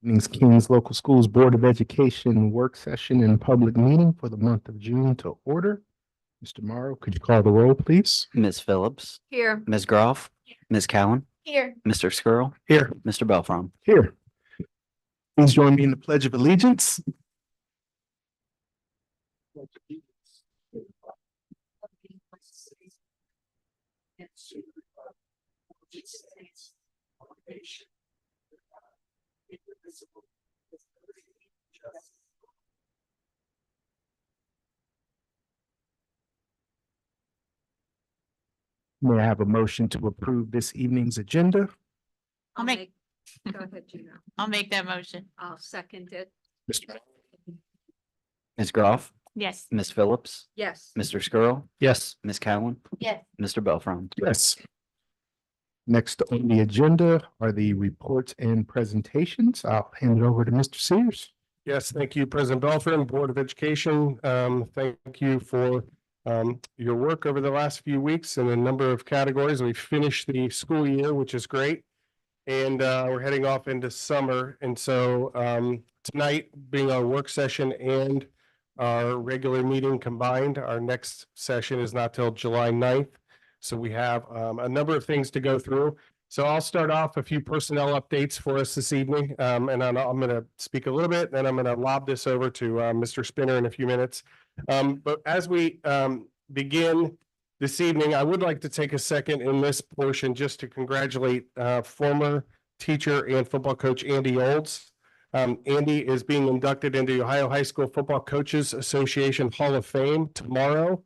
Evening's Kings Local Schools Board of Education work session and public meeting for the month of June to order. Mr. Morrow, could you call the roll, please? Ms. Phillips, Here. Ms. Groff, Ms. Cowan, Here. Mr. Skrull, Here. Mr. Belfrom. Here. Please join me in the Pledge of Allegiance. May I have a motion to approve this evening's agenda? Go ahead, Gina. I'll make that motion. I'll second it. Mr. Ms. Groff, Yes. Ms. Phillips, Yes. Mr. Skrull, Yes. Ms. Cowan, Yes. Mr. Belfrom. Yes. Next on the agenda are the reports and presentations. I'll hand it over to Mr. Sears. Yes, thank you, President Belford, Board of Education. Thank you for your work over the last few weeks in a number of categories. We finished the school year, which is great. And we're heading off into summer. And so tonight being our work session and our regular meeting combined, our next session is not till July 9th. So we have a number of things to go through. So I'll start off a few personnel updates for us this evening. And I'm going to speak a little bit, then I'm going to lob this over to Mr. Spinner in a few minutes. But as we begin this evening, I would like to take a second in this portion just to congratulate former teacher and football coach Andy Olds. Andy is being inducted into the Ohio High School Football Coaches Association Hall of Fame tomorrow.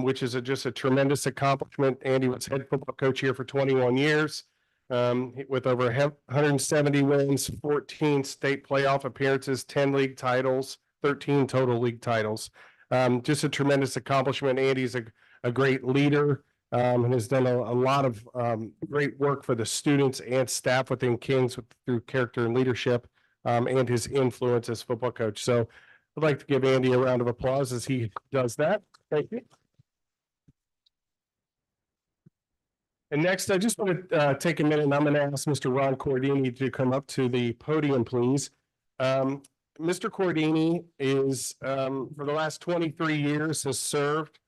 Which is just a tremendous accomplishment. Andy was head football coach here for 21 years, with over 170 wins, 14 state playoff appearances, 10 league titles, 13 total league titles. Just a tremendous accomplishment. Andy's a great leader and has done a lot of great work for the students and staff within Kings through character and leadership and his influence as football coach. So I'd like to give Andy a round of applause as he does that. Thank you. And next, I just want to take a minute and I'm going to ask Mr. Ron Cordini to come up to the podium, please. Mr. Cordini is, for the last 23 years, has served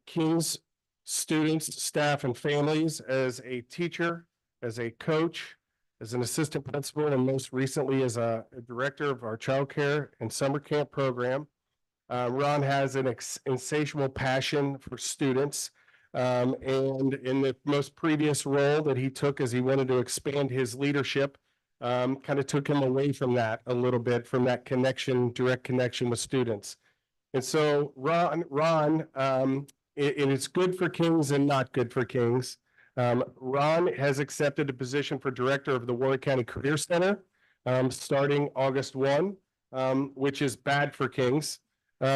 King's students, staff, and families as a teacher, as a coach, as an assistant principal, and most recently as a director of our child care and summer camp program. Ron has an insatiable passion for students. And in the most previous role that he took as he wanted to expand his leadership, kind of took him away from that a little bit, from that connection, direct connection with students. And so Ron, and it's good for Kings and not good for Kings. Ron has accepted a position for director of the Warren County Career Center, starting August 1, which is bad for Kings.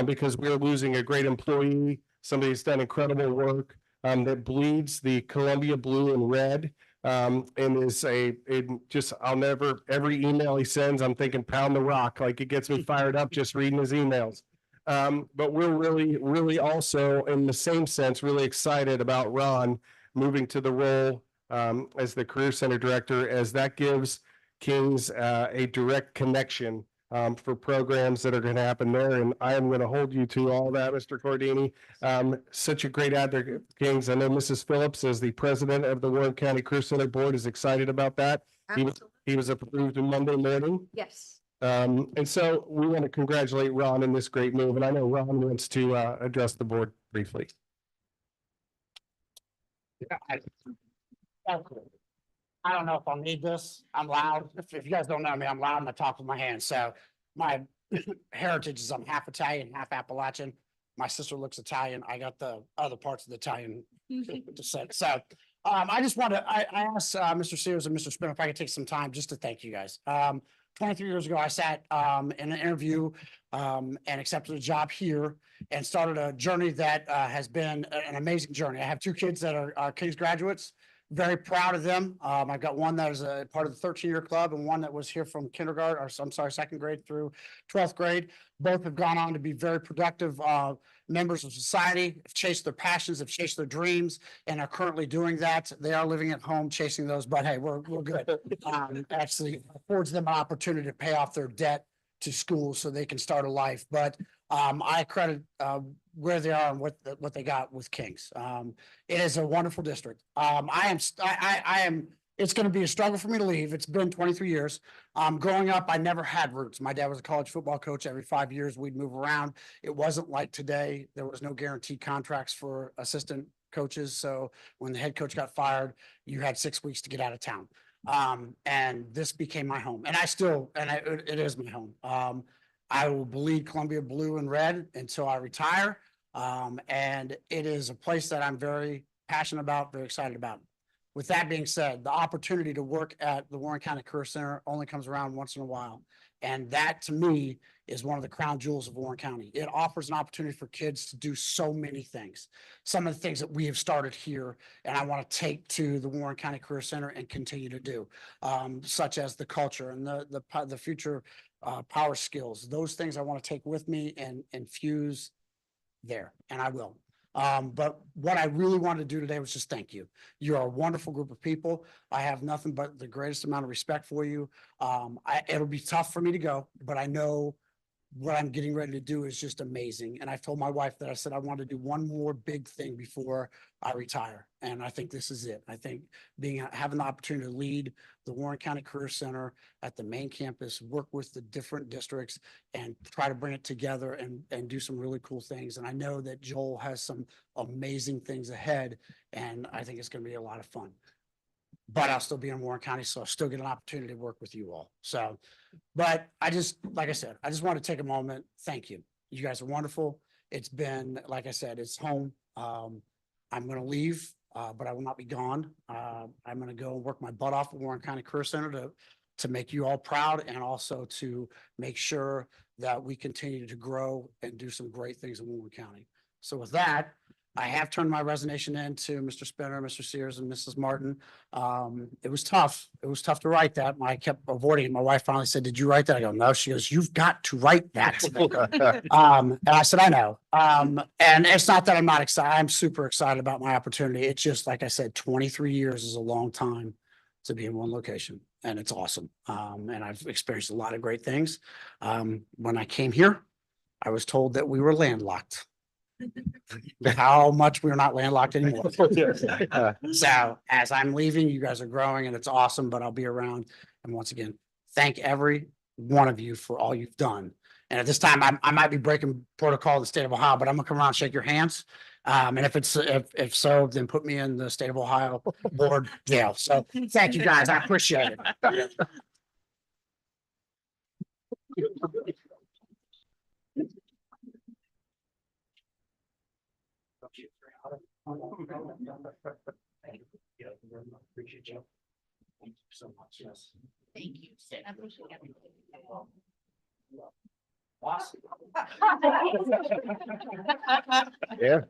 Because we're losing a great employee, somebody who's done incredible work, that bleeds the Columbia blue and red, and is every email he sends, I'm thinking pound the rock, like it gets me fired up just reading his emails. But we're really also in the same sense, really excited about Ron moving to the role as the Career Center Director, as that gives Kings a direct connection for programs that are going to happen there. And I am going to hold you to all that, Mr. Cordini. Such a great advocate, Kings. I know Mrs. Phillips, as the president of the Warren County Career Center Board, is excited about that. He was approved on Monday morning. Yes. And so we want to congratulate Ron in this great move. And I know Ron wants to address the board briefly. I don't know if I'll need this. I'm loud. If you guys don't know me, I'm loud on the top of my hand. So my heritage is I'm half Italian, half Appalachian. My sister looks Italian. I got the other parts of the Italian descent. So I just want to, I asked Mr. Sears and Mr. Spinner if I could take some time just to thank you guys. 23 years ago, I sat in an interview and accepted a job here and started a journey that has been an amazing journey. I have two kids that are King's graduates. Very proud of them. I've got one that is a part of the 13-year club and one that was here from kindergarten, or I'm sorry, second grade through 12th grade. Both have gone on to be very productive members of society, have chased their passions, have chased their dreams, and are currently doing that. They are living at home chasing those, but hey, we're good. Actually affords them an opportunity to pay off their debt to school so they can start a life. But I credit where they are and what they got with Kings. It is a wonderful district. I am, it's going to be a struggle for me to leave. It's been 23 years. Growing up, I never had roots. My dad was a college football coach. Every 5 years, we'd move around. It wasn't like today. There was no guaranteed contracts for assistant coaches. So when the head coach got fired, you had 6 weeks to get out of town. And this became my home, and it is my home. I will bleed Columbia blue and red until I retire. And it is a place that I'm very passionate about, very excited about. With that being said, the opportunity to work at the Warren County Career Center only comes around once in a while. And that to me is one of the crown jewels of Warren County. It offers an opportunity for kids to do so many things. Some of the things that we have started here and I want to take to the Warren County Career Center and continue to do, such as the culture and the future power skills. Those things I want to take with me and infuse there, and I will. But what I really wanted to do today was just thank you. You're a wonderful group of people. I have nothing but the greatest amount of respect for you. It'll be tough for me to go, but I know what I'm getting ready to do is just amazing. And I told my wife that I said I want to do one more big thing before I retire. And I think this is it. I think having the opportunity to lead the Warren County Career Center at the main campus, work with the different districts and try to bring it together and do some really cool things. And I know that Joel has some amazing things ahead, and I think it's going to be a lot of fun. But I'll still be in Warren County, so I'll still get an opportunity to work with you all. So, but like I said, I just want to take a moment. Thank you. You guys are wonderful. It's been, like I said, it's home. I'm going to leave, but I will not be gone. I'm going to go and work my butt off at Warren County Career Center to make you all proud, and also to make sure that we continue to grow and do some great things in Warren County. So with that, I have turned my resignation in to Mr. Spinner, Mr. Sears, and Mrs. Martin. It was tough. It was tough to write that. I kept avoiding it. My wife finally said, "Did you write that?" I go, "No." She goes, "You've got to write that." And I said, "I know." And it's not that I'm not excited. I'm super excited about my opportunity. It's just, like I said, 23 years is a long time to be in one location, and it's awesome. And I've experienced a lot of great things. When I came here, I was told that we were landlocked. How much we're not landlocked anymore. So as I'm leaving, you guys are growing and it's awesome, but I'll be around. And once again, thank every one of you for all you've done. And at this time, I might be breaking protocol in the state of Ohio, but I'm gonna come around and shake your hands. And if so, then put me in the state of Ohio board jail. So thank you guys. I appreciate it. Appreciate you. Thank you so much. Yes. Thank you. I appreciate everything. Awesome. Yeah.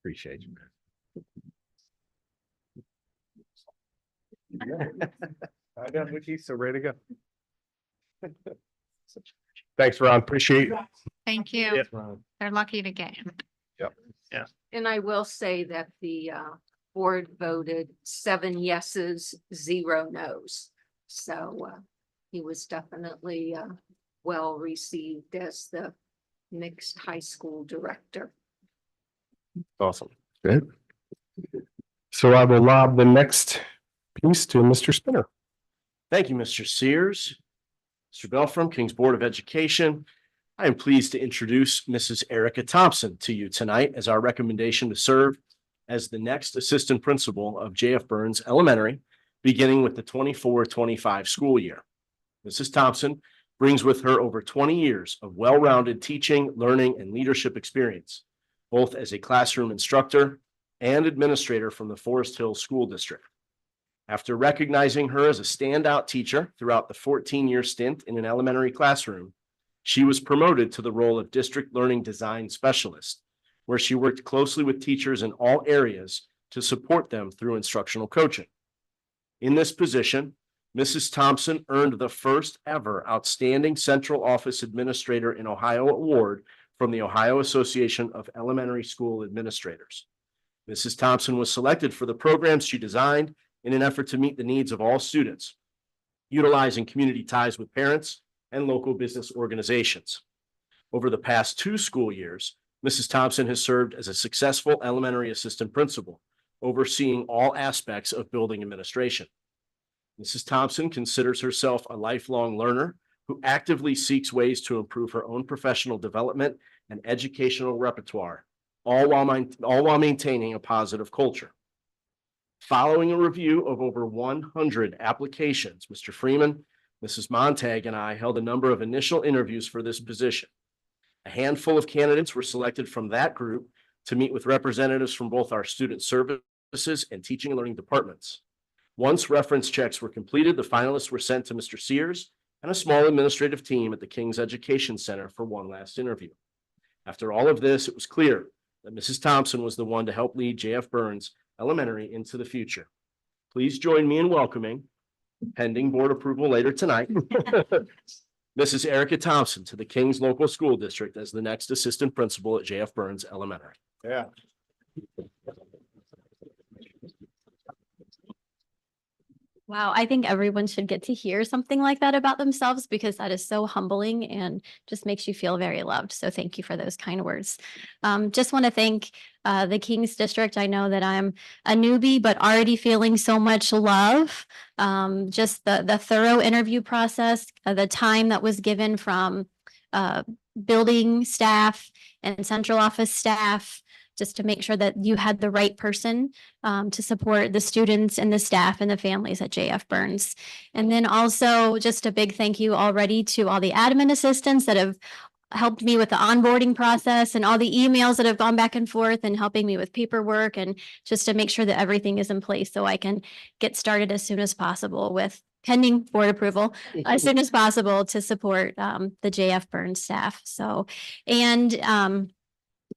Appreciate you. I got Wiki, so ready to go. Thanks, Ron. Appreciate it. Thank you. They're lucky to get him. And I will say that the board voted 7 yeses, 0 nos. So he was definitely well received as the mixed high school director. Awesome. Good. So I will lob the next piece to Mr. Spinner. Thank you, Mr. Sears. Mr. Belfram, King's Board of Education. I am pleased to introduce Mrs. Erica Thompson to you tonight as our recommendation to serve as the next assistant principal of J.F. Burns Elementary, beginning with the 24-25 school year. Mrs. Thompson brings with her over 20 years of well-rounded teaching, learning, and leadership experience, both as a classroom instructor and administrator from the Forest Hills School District. After recognizing her as a standout teacher throughout the 14-year stint in an elementary classroom, she was promoted to the role of District Learning Design Specialist, where she worked closely with teachers in all areas to support them through instructional coaching. In this position, Mrs. Thompson earned the first ever Outstanding Central Office Administrator in Ohio Award from the Ohio Association of Elementary School Administrators. Mrs. Thompson was selected for the programs she designed in an effort to meet the needs of all students, utilizing community ties with parents and local business organizations. Over the past 2 school years, Mrs. Thompson has served as a successful elementary assistant principal, overseeing all aspects of building administration. Mrs. Thompson considers herself a lifelong learner who actively seeks ways to improve her own professional development and educational repertoire, all while maintaining a positive culture. Following a review of over 100 applications, Mr. Freeman, Mrs. Montag, and I held a number of initial interviews for this position. A handful of candidates were selected from that group to meet with representatives from both our student services and teaching and learning departments. Once reference checks were completed, the finalists were sent to Mr. Sears and a small administrative team at the King's Education Center for one last interview. After all of this, it was clear that Mrs. Thompson was the one to help lead J.F. Burns Elementary into the future. Please join me in welcoming, pending board approval later tonight, Mrs. Erica Thompson to the King's Local School District as the next assistant principal at J.F. Burns Elementary. Yeah. Wow, I think everyone should get to hear something like that about themselves because that is so humbling and just makes you feel very loved. So thank you for those kind words. Just want to thank the King's District. I know that I'm a newbie, but already feeling so much love. Just the thorough interview process, the time that was given from building staff and central office staff, just to make sure that you had the right person to support the students and the staff and the families at J.F. Burns. And then also just a big thank you already to all the admin assistants that have helped me with the onboarding process and all the emails that have gone back and forth and helping me with paperwork and just to make sure that everything is in place so I can get started as soon as possible with pending board approval as soon as possible to support the J.F. Burns staff. So, and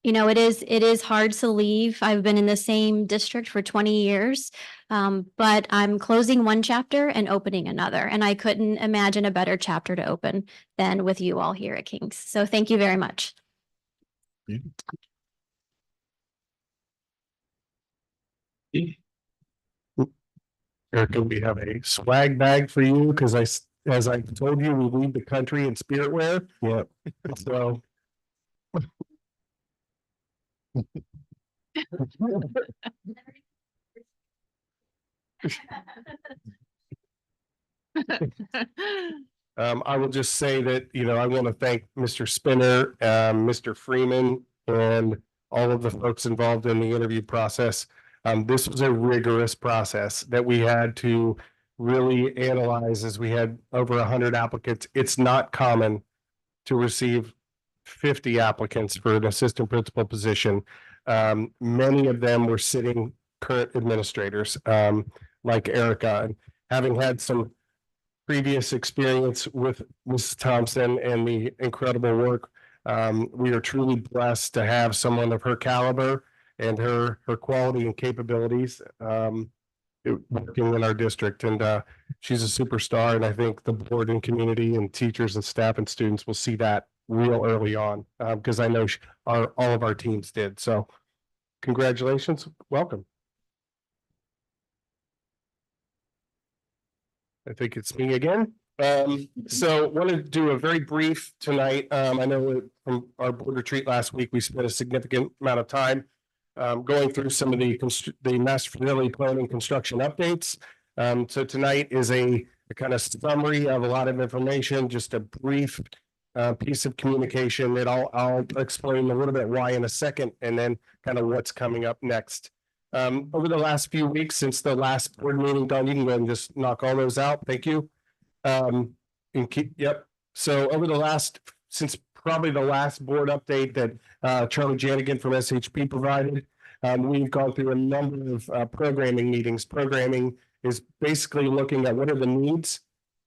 you know, it is hard to leave. I've been in the same district for 20 years, but I'm closing one chapter and opening another. And I couldn't imagine a better chapter to open than with you all here at King's. So thank you very much. Erica, we have a swag bag for you because as I told you, we lead the country in spirit wear. Yeah. So. I will just say that, you know, I want to thank Mr. Spinner, Mr. Freeman, and all of the folks involved in the interview process. This was a rigorous process that we had to really analyze as we had over 100 applicants. It's not common to receive 50 applicants for an assistant principal position. Many of them were sitting current administrators, like Erica, and having had some previous experience with Mrs. Thompson and the incredible work. We are truly blessed to have someone of her caliber and her quality and capabilities working in our district. And she's a superstar. And I think the board and community and teachers and staff and students will see that real early on, because I know all of our teams did. So congratulations. Welcome. I think it's me again. So wanted to do a very brief tonight. I know from our board retreat last week, we spent a significant amount of time going through some of the master facility planning construction updates. So tonight is a kind of summary of a lot of information, just a brief piece of communication that I'll explain a little bit why in a second, and then kind of what's coming up next. Over the last few weeks since the last board meeting, Don, you can go ahead and just knock all those out. Thank you. Yep. So over since probably the last board update that Charlie Janigan from SHP provided, we've gone through a number of programming meetings. Programming is basically looking at what are the needs,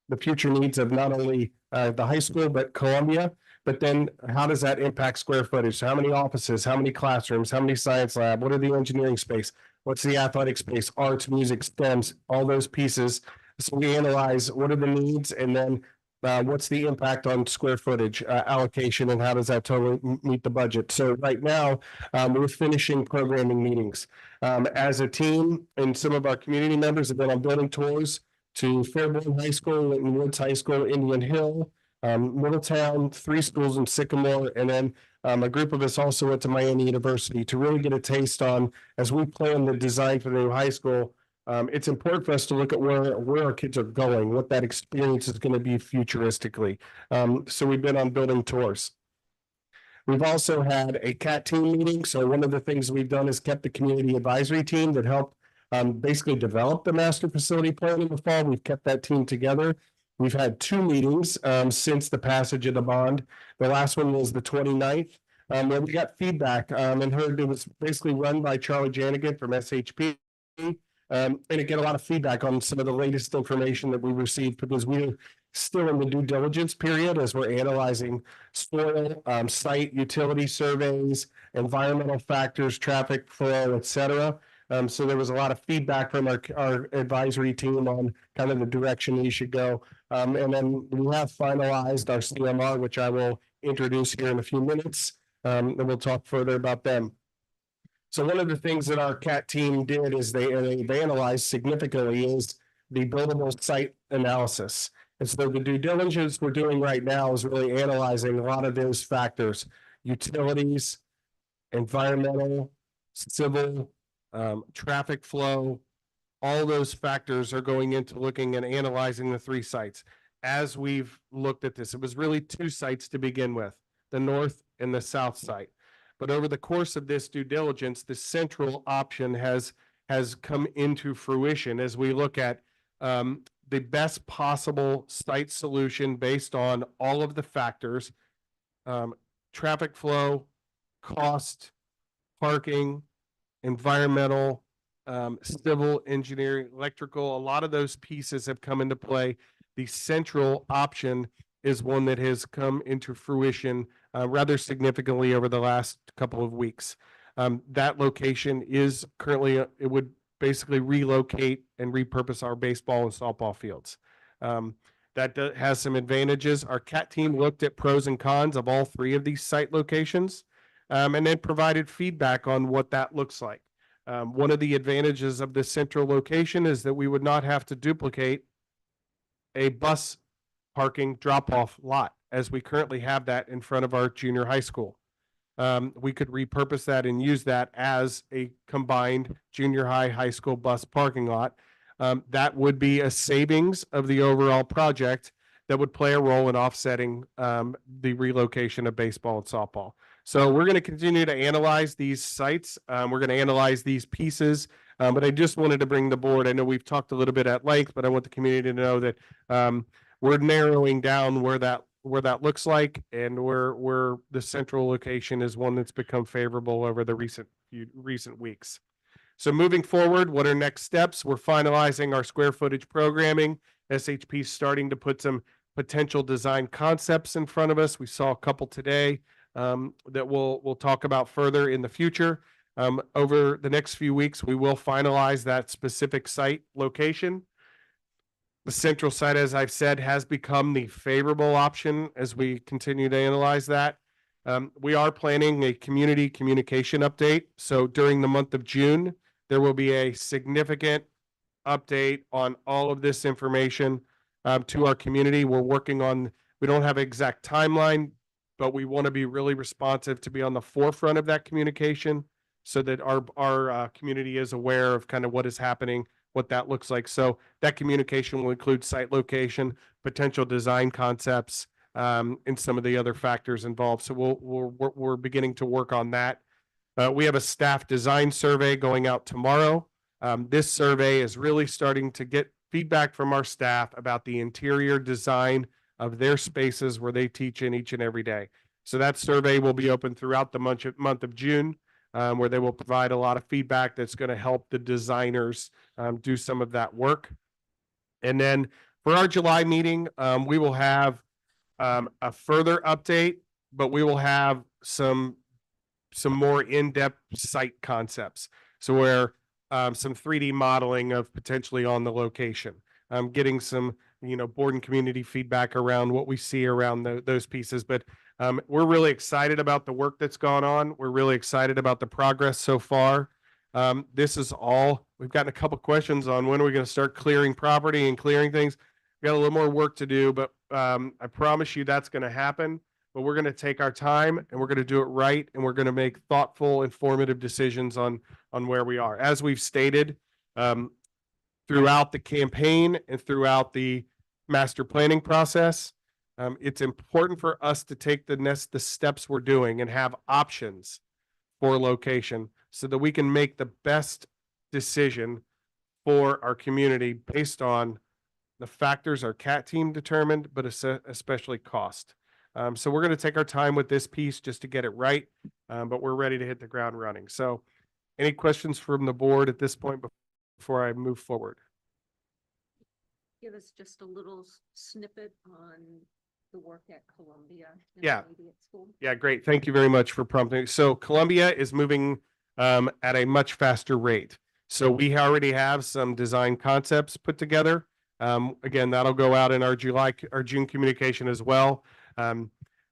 the future needs of not only the high school, but Columbia. But then how does that impact square footage? So how many offices, how many classrooms, how many science lab, what are the engineering space? What's the athletic space, arts, music, STEMs, all those pieces. So we analyze what are the needs and then what's the impact on square footage allocation and how does that totally meet the budget? So right now, we're finishing programming meetings. As a team and some of our community members have been on building tours to Fairborn High School, Linton Woods High School, Indian Hill, Middletown, 3 schools in Sycamore, and then a group of us also went to Miami University to really get a taste on, as we plan the design for the new high school, it's important for us to look at where our kids are going, what that experience is going to be futuristically. So we've been on building tours. We've also had a CAT team meeting. So one of the things we've done is kept the community advisory team that helped basically develop the master facility plan in the fall. We've kept that team together. We've had 2 meetings since the passage of the bond. The last one was the 29th, where we got feedback and heard it was basically run by Charlie Janigan from SHP. And to get a lot of feedback on some of the latest information that we received because we're still in the due diligence period as we're analyzing soil, site utility surveys, environmental factors, traffic flow, et cetera. So there was a lot of feedback from our advisory team on kind of the direction we should go. And then we have finalized our CMR, which I will introduce here in a few minutes. And we'll talk further about them. So one of the things that our CAT team did is they analyzed significantly is the buildable site analysis. And so the due diligence we're doing right now is really analyzing a lot of those factors, utilities, environmental, civil, traffic flow, all those factors are going into looking and analyzing the 3 sites. As we've looked at this, it was really 2 sites to begin with, the north and the south site. But over the course of this due diligence, the central option has come into fruition as we look at the best possible site solution based on all of the factors, traffic flow, cost, parking, environmental, civil engineering, electrical, a lot of those pieces have come into play. The central option is one that has come into fruition rather significantly over the last couple of weeks. That location is currently, it would basically relocate and repurpose our baseball and softball fields. That has some advantages. Our CAT team looked at pros and cons of all 3 of these site locations and then provided feedback on what that looks like. One of the advantages of this central location is that we would not have to duplicate a bus parking drop-off lot as we currently have that in front of our junior high school. We could repurpose that and use that as a combined junior high school bus parking lot. That would be a savings of the overall project that would play a role in offsetting the relocation of baseball and softball. So we're going to continue to analyze these sites. We're going to analyze these pieces, but I just wanted to bring the board. I know we've talked a little bit at length, but I want the community to know that we're narrowing down where that looks like, and where the central location is one that's become favorable over the recent weeks. So moving forward, what are next steps? We're finalizing our square footage programming. SHP is starting to put some potential design concepts in front of us. We saw a couple today that we'll talk about further in the future. Over the next few weeks, we will finalize that specific site location. The central site, as I've said, has become the favorable option as we continue to analyze that. We are planning a community communication update. So during the month of June, there will be a significant update on all of this information to our community. We're working on, we don't have an exact timeline, but we want to be really responsive to be on the forefront of that communication so that our community is aware of kind of what is happening, what that looks like. So that communication will include site location, potential design concepts, and some of the other factors involved. So we're beginning to work on that. We have a staff design survey going out tomorrow. This survey is really starting to get feedback from our staff about the interior design of their spaces where they teach in each and every day. So that survey will be open throughout the month of June. where they will provide a lot of feedback that's going to help the designers do some of that work. And then for our July meeting, we will have a further update, but we will have some more in-depth site concepts. So where some 3D modeling of potentially on the location, getting some, board and community feedback around what we see around those pieces. But we're really excited about the work that's gone on. We're really excited about the progress so far. This is all, we've gotten a couple questions on when are we going to start clearing property and clearing things. We got a little more work to do, but I promise you that's going to happen. But we're going to take our time and we're going to do it right. And we're going to make thoughtful, informative decisions on where we are. As we've stated, throughout the campaign and throughout the master planning process, it's important for us to take the steps we're doing and have options for location so that we can make the best decision for our community based on the factors our CAT team determined, but especially cost. So we're going to take our time with this piece just to get it right, but we're ready to hit the ground running. So any questions from the board at this point before I move forward? Give us just a little snippet on the work at Columbia. Yeah. Intermediate School. Yeah, great. Thank you very much for prompting. So Columbia is moving at a much faster rate. So we already have some design concepts put together. Again, that'll go out in our June communication as well.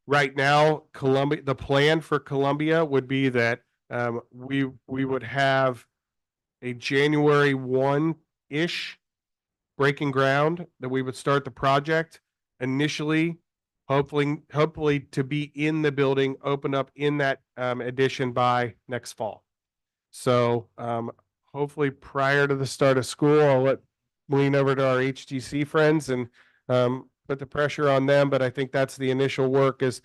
Right now, the plan for Columbia would be that we would have a January 1-ish breaking ground, that we would start the project initially, hopefully to be in the building, open up in that addition by next fall. So hopefully prior to the start of school, I'll lean over to our HGC friends and put the pressure on them. But I think that's the initial work. Is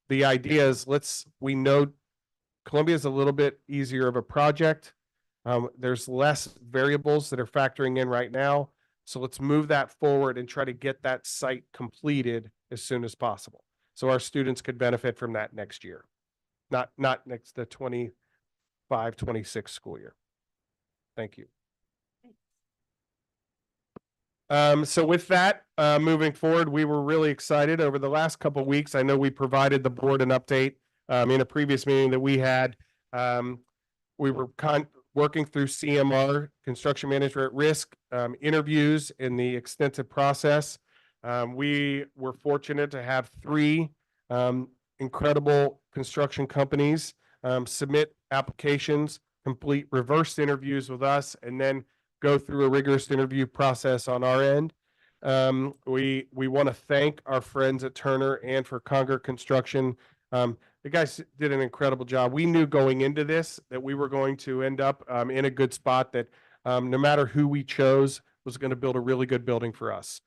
the idea is we know Columbia is a little bit easier of a project. There's less variables that are factoring in right now. So let's move that forward and try to get that site completed as soon as possible. So our students could benefit from that next year, not the 25-26 school year. Thank you. So with that, moving forward, we were really excited over the last couple of weeks. I know we provided the board an update in a previous meeting that we had. We were working through CMR, Construction Manager at Risk, interviews in the extensive process. We were fortunate to have 3 incredible construction companies submit applications, complete reverse interviews with us, and then go through a rigorous interview process on our end. We want to thank our friends at Turner and for Conger Construction. The guys did an incredible job. We knew going into this that we were going to end up in a good spot, that no matter who we chose was going to build a really good building for us.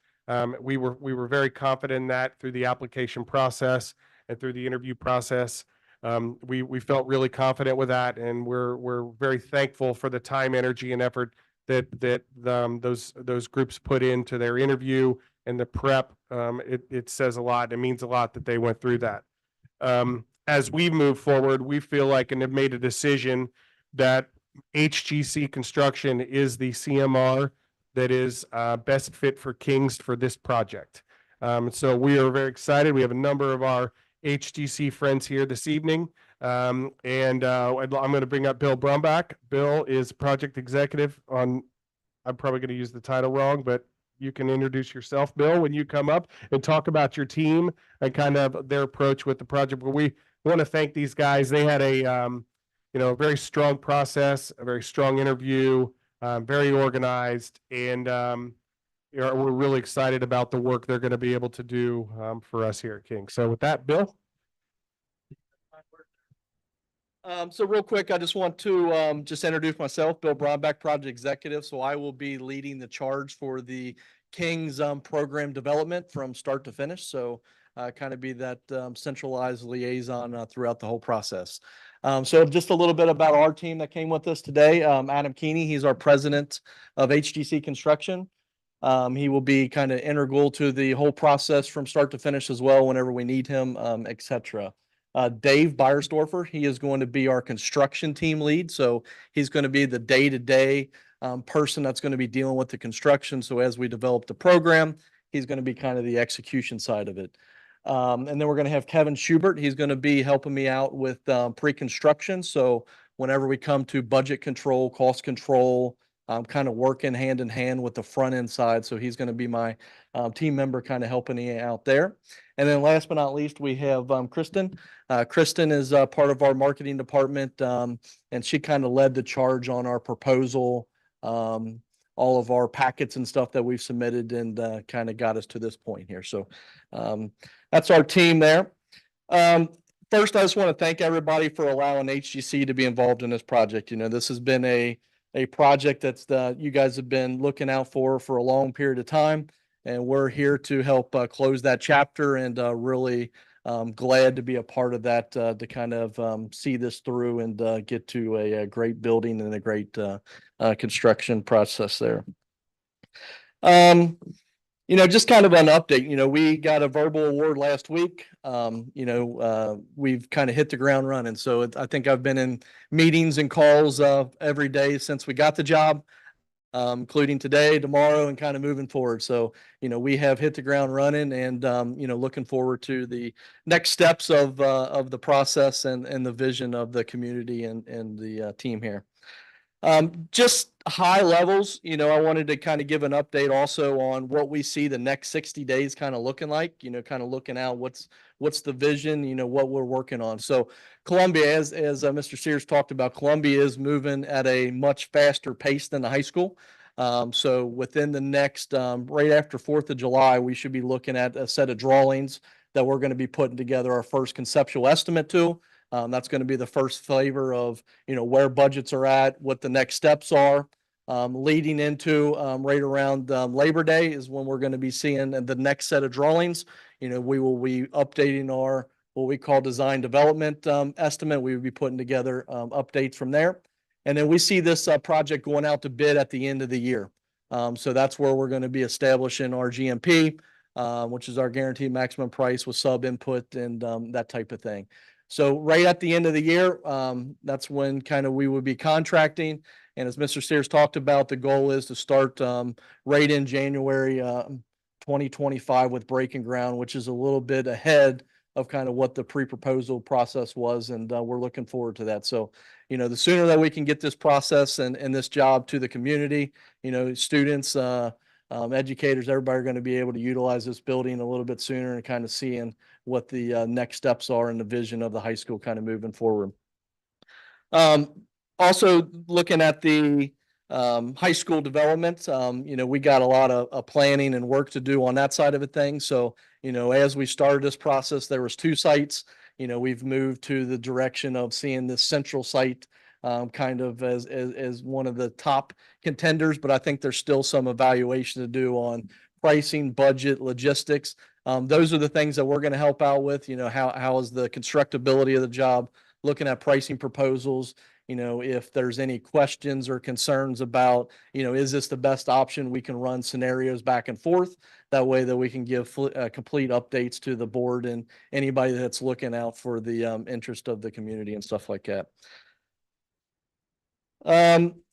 We were very confident in that through the application process and through the interview process. We felt really confident with that, and we're very thankful for the time, energy, and effort that those groups put into their interview and the prep. It says a lot. It means a lot that they went through that. As we move forward, we feel like and have made a decision that HGC Construction is the CMR that is best fit for Kings for this project. So we are very excited. We have a number of our HGC friends here this evening. I'm going to bring up Bill Brumbach. Bill is project executive on, I'm probably going to use the title wrong, but you can introduce yourself, Bill, when you come up and talk about your team and kind of their approach with the project. But we want to thank these guys. They had a very strong process, a very strong interview, very organized, and we're really excited about the work they're going to be able to do for us here at King. So with that, Bill. So real quick, I just want to just introduce myself, Bill Brumbach, project executive. So I will be leading the charge for the King's program development from start to finish. So kind of be that centralized liaison throughout the whole process. So just a little bit about our team that came with us today. Adam Keeney, he's our president of HGC Construction. He will be kind of integral to the whole process from start to finish as well whenever we need him, et cetera. Dave Beiersdorfer. He is going to be our construction team lead. So he's going to be the day-to-day person that's going to be dealing with the construction. So as we develop the program, he's going to be kind of the execution side of it. And then we're going to have Kevin Schubert. He's going to be helping me out with pre-construction. So whenever we come to budget control, cost control, kind of working hand in hand with the front end side. So he's going to be my team member, kind of helping me out there. And then last but not least, we have Kristen. Kristen is part of our marketing department, and she kind of led the charge on our proposal, all of our packets and stuff that we've submitted, and kind of got us to this point here. So that's our team there. First, I just want to thank everybody for allowing HGC to be involved in this project. You know, this has been a project that's you guys have been looking out for a long period of time, and we're here to help close that chapter, and really glad to be a part of that, to kind of see this through and get to a great building and a great construction process there. You know, just kind of an update, you know, we got a verbal award last week. We've kind of hit the ground running. So I think I've been in meetings and calls every day since we got the job, including today, tomorrow, and kind of moving forward. So, you know, we have hit the ground running, and, you know, looking forward to the next steps of the process and the vision of the community and the team here. Just high levels, you know, I wanted to kind of give an update also on what we see the next 60 days kind of looking like, you know, kind of looking out what's the vision, you know, what we're working on. So Columbia, as Mr. Sears talked about, Columbia is moving at a much faster pace than the high school. So within the next, right after 4th of July, we should be looking at a set of drawings that we're going to be putting together our first conceptual estimate to. That's going to be the first flavor of, you know, where budgets are at, what the next steps are. Leading into right around Labor Day is when we're going to be seeing the next set of drawings. You know, we will be updating our what we call design development estimate. We will be putting together updates from there. And then we see this project going out to bid at the end of the year. So that's where we're going to be establishing our GMP, which is our guaranteed maximum price with sub input and that type of thing. So right at the end of the year, that's when kind of we would be contracting. And as Mr. Sears talked about, the goal is to start right in January 2025 with breaking ground, which is a little bit ahead of kind of what the pre-proposal process was. And we're looking forward to that. So, you know, the sooner that we can get this process and this job to the community, you know, students, educators, everybody are going to be able to utilize this building a little bit sooner and kind of seeing what the next steps are in the vision of the high school kind of moving forward. Also looking at the high school development, you know, we got a lot of planning and work to do on that side of a thing. So, you know, as we started this process, there was 2 sites. You know, we've moved to the direction of seeing this central site kind of as one of the top contenders, but I think there's still some evaluation to do on pricing, budget, logistics. Those are the things that we're going to help out with. You know, how is the constructability of the job, looking at pricing proposals, you know, if there's any questions or concerns about, you know, is this the best option? We can run scenarios back and forth. That way that we can give complete updates to the board and anybody that's looking out for the interest of the community and stuff like that.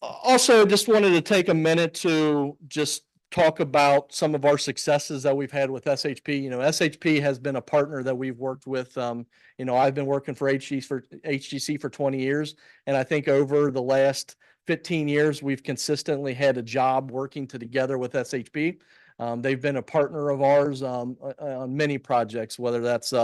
Also just wanted to take a minute to just talk about some of our successes that we've had with SHP. You know, SHP has been a partner that we've worked with. You know, I've been working for HGC for 20 years. And I think over the last 15 years, we've consistently had a job working together with SHP. They've been a partner of ours on many projects, whether that's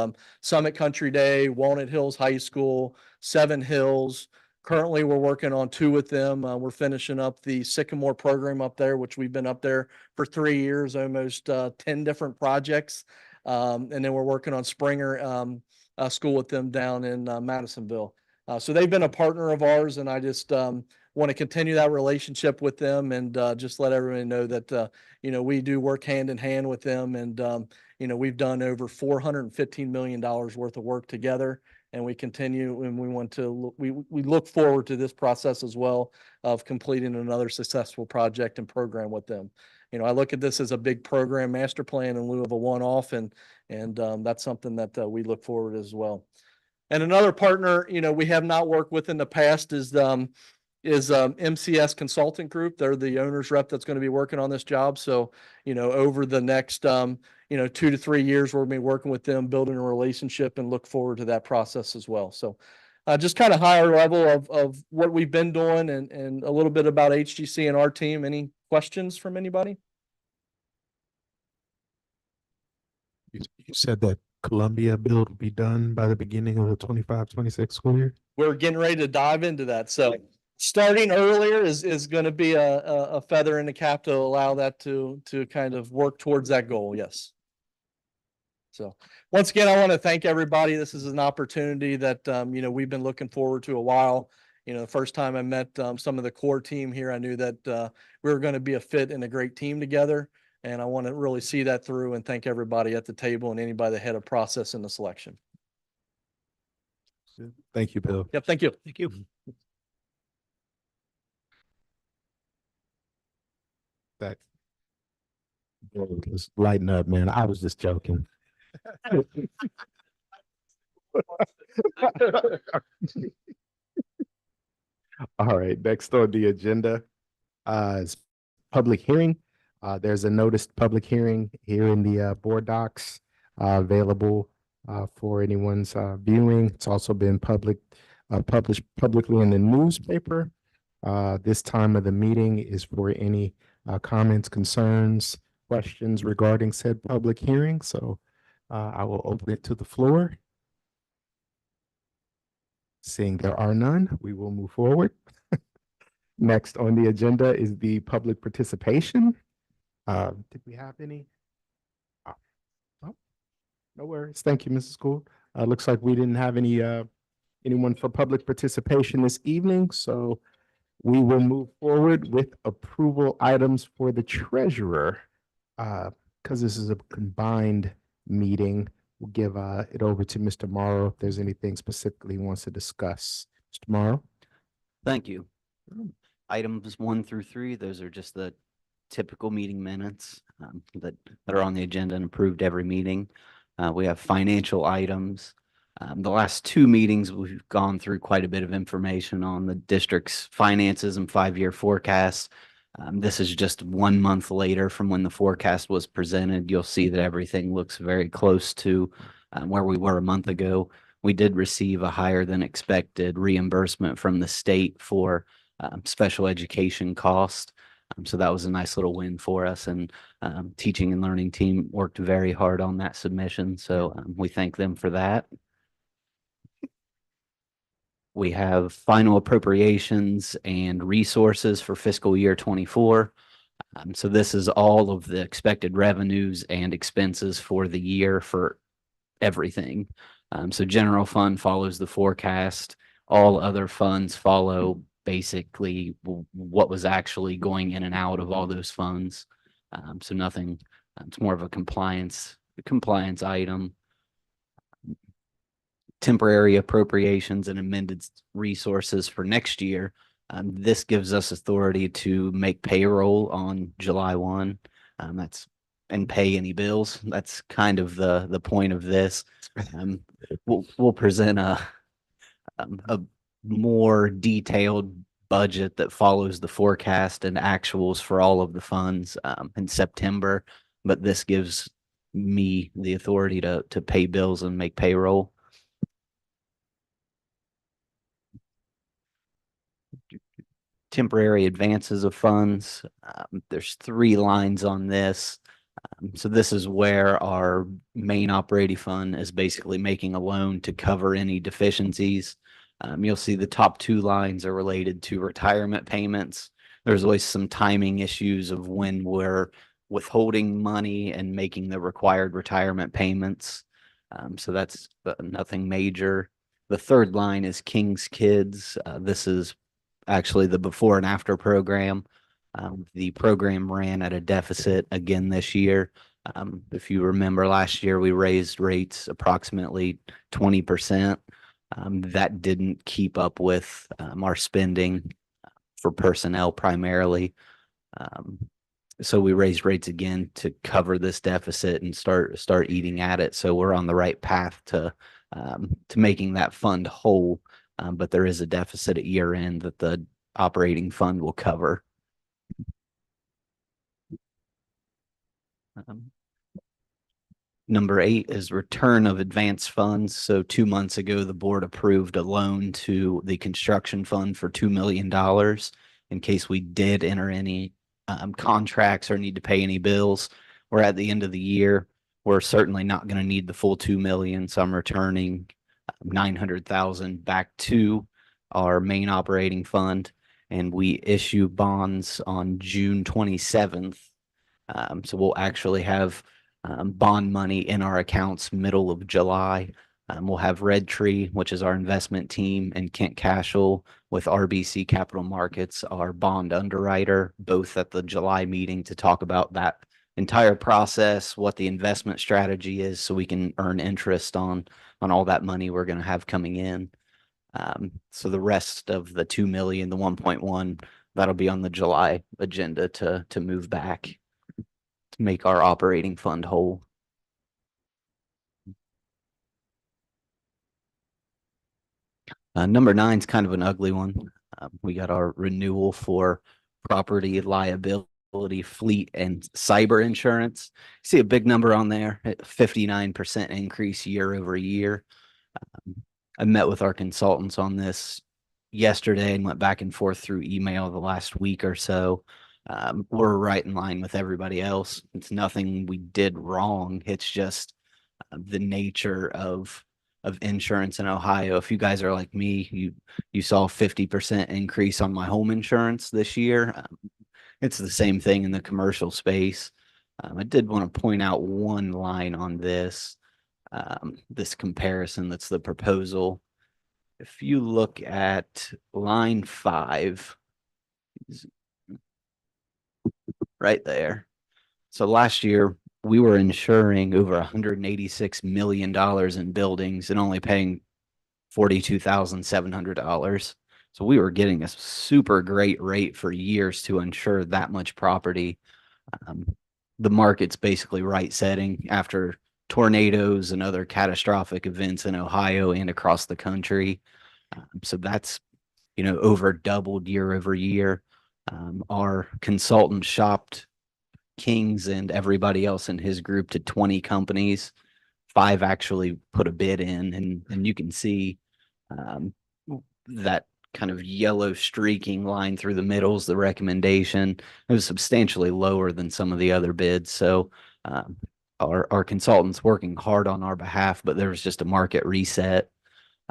Summit Country Day, Walnut Hills High School, Seven Hills. Currently, we're working on 2 with them. We're finishing up the Sycamore program up there, which we've been up there for 3 years, almost 10 different projects. And then we're working on Springer School with them down in Madisonville. So they've been a partner of ours, and I just want to continue that relationship with them and just let everyone know that, you know, we do work hand in hand with them. And, you know, we've done over $415 million worth of work together. And we continue, and we want to, we look forward to this process as well of completing another successful project and program with them. You know, I look at this as a big program master plan in lieu of a one-off, and that's something that we look forward as well. And another partner, we have not worked with in the past is MCS Consulting Group. They're the owner's rep that's going to be working on this job. So, over the next, 2 to 3 years, we'll be working with them, building a relationship, and look forward to that process as well. So, just kind of higher level of what we've been doing and a little bit about HGC and our team. Any questions from anybody? You said that Columbia build will be done by the beginning of the 25-26 school year? We're getting ready to dive into that. So starting earlier is going to be a feather in the cap to allow that to kind of work towards that goal. Yes. So once again, I want to thank everybody. This is an opportunity that, we've been looking forward to a while. The first time I met some of the core team here, I knew that we were going to be a fit and a great team together. And I want to really see that through and thank everybody at the table and anybody that had a process in the selection. Thank you, Bill. Yep. Thank you. Thank you. That. Let's lighten up, man. I was just joking. All right, next on the agenda is public hearing. There's a noticed public hearing here in the board docs available for anyone's viewing. It's also been published publicly in the newspaper. This time of the meeting is for any comments, concerns, questions regarding said public hearing. So I will open it to the floor. Seeing there are none, we will move forward. Next on the agenda is the public participation. Did we have any? Oh, no worries. Thank you, Mrs. Gould. Looks like we didn't have anyone for public participation this evening, so we will move forward with approval items for the treasurer. Because this is a combined meeting, we'll give it over to Mr. Morrow if there's anything specifically he wants to discuss. Mr. Morrow? Thank you. Items 1 through 3, those are just the typical meeting minutes that are on the agenda and approved every meeting. We have financial items. The last 2 meetings, we've gone through quite a bit of information on the district's finances and 5-year forecasts. This is just 1 month later from when the forecast was presented. You'll see that everything looks very close to where we were a month ago. We did receive a higher than expected reimbursement from the state for special education cost. So that was a nice little win for us, and teaching and learning team worked very hard on that submission. So we thank them for that. We have final appropriations and resources for fiscal year 24. So this is all of the expected revenues and expenses for the year for everything. So general fund follows the forecast. All other funds follow basically what was actually going in and out of all those funds. So nothing, it's more of a compliance item. Temporary appropriations and amended resources for next year. This gives us authority to make payroll on July 1. And pay any bills. That's kind of the point of this. We'll present a more detailed budget that follows the forecast and actuals for all of the funds in September, but this gives me the authority to pay bills and make payroll. Temporary advances of funds. There's 3 lines on this. So this is where our main operating fund is basically making a loan to cover any deficiencies. You'll see the top 2 lines are related to retirement payments. There's always some timing issues of when we're withholding money and making the required retirement payments. So that's nothing major. The 3rd line is King's Kids. This is actually the before and after program. The program ran at a deficit again this year. If you remember last year, we raised rates approximately 20%. That didn't keep up with our spending for personnel primarily. So we raised rates again to cover this deficit and start eating at it. So we're on the right path to to making that fund whole. But there is a deficit at year end that the operating fund will cover. Number 8 is return of advanced funds. So 2 months ago, the board approved a loan to the construction fund for $2 million in case we did enter any contracts or need to pay any bills. We're at the end of the year. We're certainly not going to need the full 2 million. So I'm returning 900,000 back to our main operating fund, and we issue bonds on June 27th. So we'll actually have bond money in our accounts middle of July. We'll have Red Tree, which is our investment team, and Kent Cashel with RBC Capital Markets, our bond underwriter, both at the July meeting to talk about that entire process, what the investment strategy is, so we can earn interest on all that money we're going to have coming in. So the rest of the 2 million, the 1.1, that'll be on the July agenda to move back to make our operating fund whole. Number 9 is kind of an ugly one. We got our renewal for property liability, fleet, and cyber insurance. See a big number on there, 59% increase year over year. I met with our consultants on this yesterday and went back and forth through email the last week or so. We're right in line with everybody else. It's nothing we did wrong. It's just the nature of insurance in Ohio. If you guys are like me, you saw a 50% increase on my home insurance this year. It's the same thing in the commercial space. I did want to point out one line on this, this comparison that's the proposal. If you look at line 5, right there. So last year we were insuring over $186 million in buildings and only paying $42,700. So we were getting a super great rate for years to insure that much property. The market's basically right setting after tornadoes and other catastrophic events in Ohio and across the country. So that's, over doubled year over year. Our consultant shopped Kings and everybody else in his group to 20 companies. 5 actually put a bid in, and you can see that kind of yellow streaking line through the middle is the recommendation. It was substantially lower than some of the other bids. So our consultants working hard on our behalf, but there was just a market reset.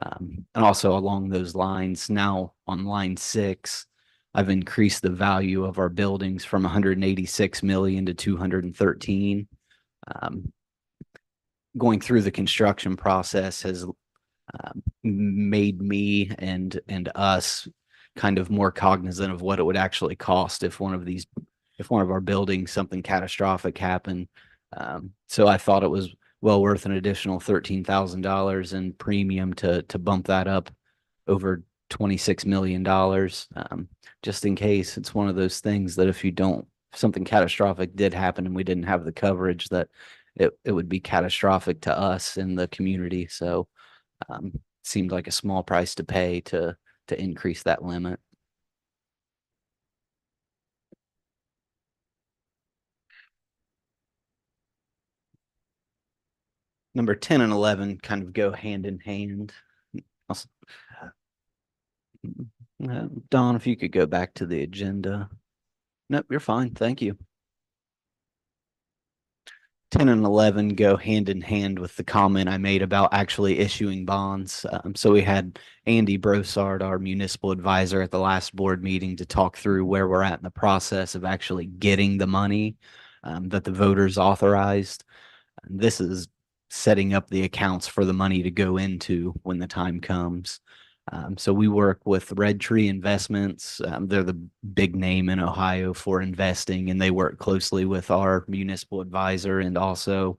And also along those lines, now on line 6, I've increased the value of our buildings from 186 million to 213. Going through the construction process has made me and us kind of more cognizant of what it would actually cost if one of our buildings, something catastrophic happened. So I thought it was well worth an additional $13,000 in premium to bump that up over $26 million. Just in case. It's one of those things that if something catastrophic did happen and we didn't have the coverage, that it would be catastrophic to us in the community. So seemed like a small price to pay to increase that limit. Number 10 and 11 kind of go hand in hand. Don, if you could go back to the agenda. Nope, you're fine. Thank you. 10 and 11 go hand in hand with the comment I made about actually issuing bonds. So we had Andy Broussard, our municipal advisor, at the last board meeting to talk through where we're at in the process of actually getting the money that the voters authorized. And this is setting up the accounts for the money to go into when the time comes. So we work with Red Tree Investments. They're the big name in Ohio for investing, and they work closely with our municipal advisor and also